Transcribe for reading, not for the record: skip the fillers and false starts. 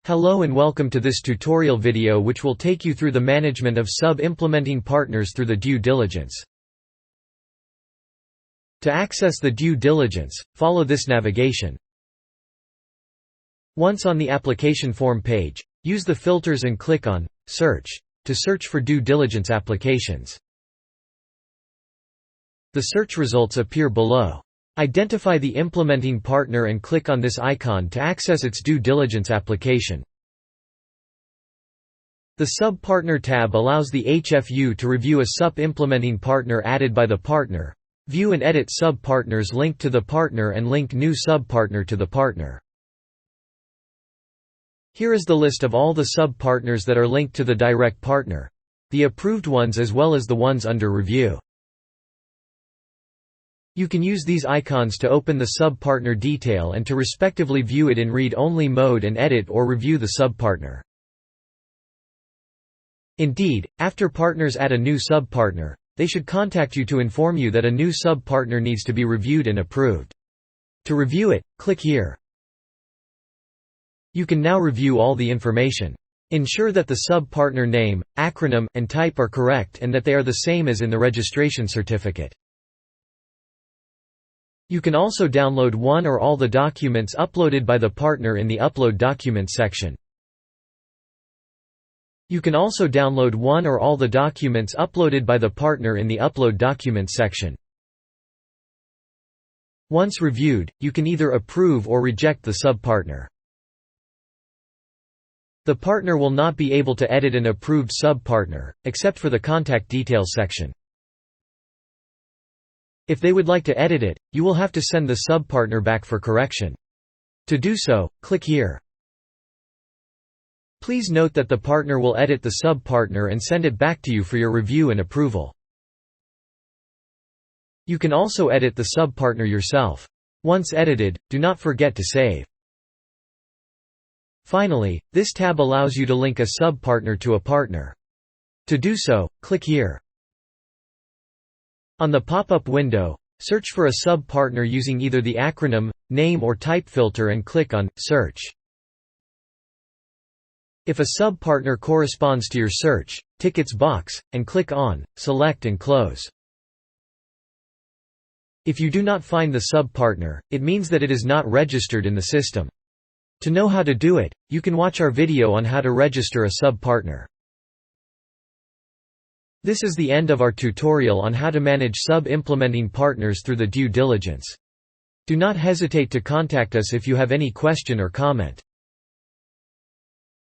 Hello and welcome to this tutorial video which will take you through the management of sub-implementing partners through the due diligence. To access the due diligence, follow this navigation. Once on the application form page, use the filters and click on Search to search for due diligence applications. The search results appear below. Identify the implementing partner and click on this icon to access its due diligence application. The Sub-Partner tab allows the HFU to review a sub-implementing partner added by the partner, view and edit sub-partners linked to the partner and link new sub-partner to the partner. Here is the list of all the sub-partners that are linked to the direct partner, the approved ones as well as the ones under review. You can use these icons to open the sub-partner detail and to respectively view it in read-only mode and edit or review the sub-partner. Indeed, after partners add a new sub-partner, they should contact you to inform you that a new sub-partner needs to be reviewed and approved. To review it, click here. You can now review all the information. Ensure that the sub-partner name, acronym, and type are correct and that they are the same as in the registration certificate. You can also download one or all the documents uploaded by the partner in the Upload Documents section. You can also download one or all the documents uploaded by the partner in the Upload Documents section. Once reviewed, you can either approve or reject the sub-partner. The partner will not be able to edit an approved sub-partner, except for the Contact Details section. If they would like to edit it, you will have to send the sub-partner back for correction. To do so, click here. Please note that the partner will edit the sub-partner and send it back to you for your review and approval. You can also edit the sub-partner yourself. Once edited, do not forget to save. Finally, this tab allows you to link a sub-partner to a partner. To do so, click here. On the pop-up window, search for a sub-partner using either the acronym, name or type filter and click on Search. If a sub-partner corresponds to your search, tick its box, and click on Select and close. If you do not find the sub-partner, it means that it is not registered in the system. To know how to do it, you can watch our video on how to register a sub-partner. This is the end of our tutorial on how to manage sub-implementing partners through the due diligence. Do not hesitate to contact us if you have any question or comment.